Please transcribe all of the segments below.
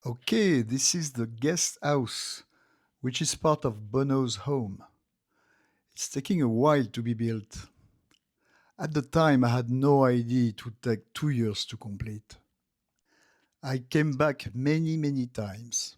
Okay, this is the guest house, which is part of Bono's home. It's taking a while to be built. At the time, I had no idea it would take 2 years to complete. I came back many, many times.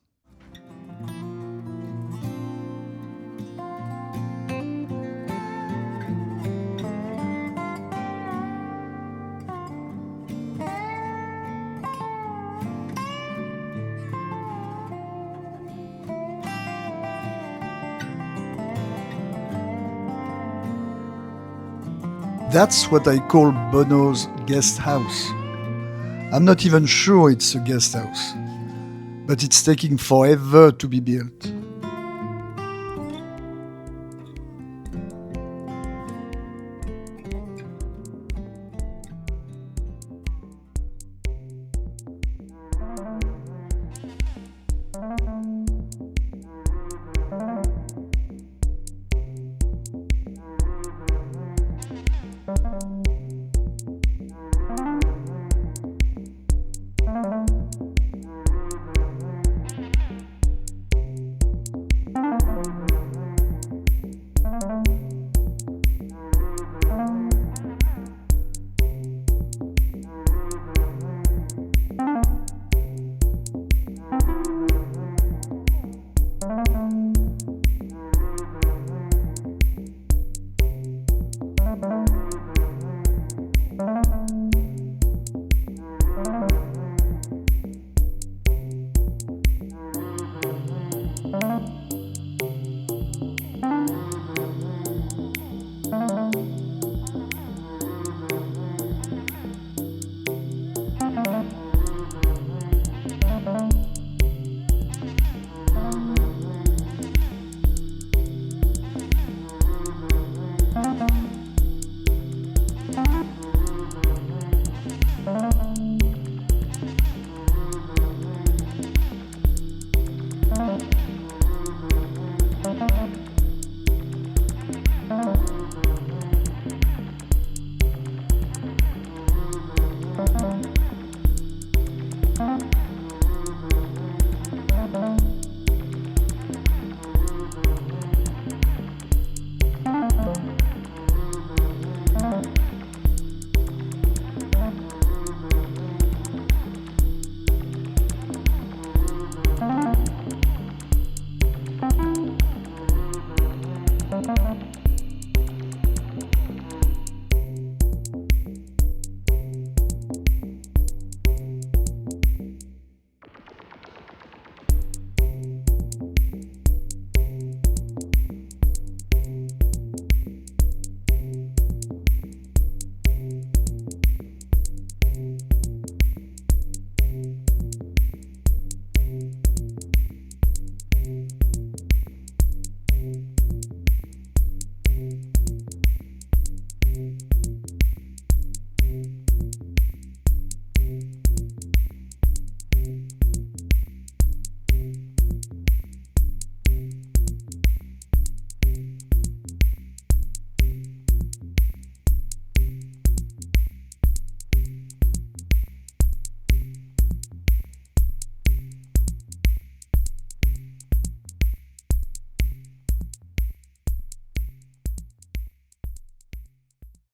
That's what I call Bono's guest house. I'm not even sure it's a guest house, but it's taking forever to be built.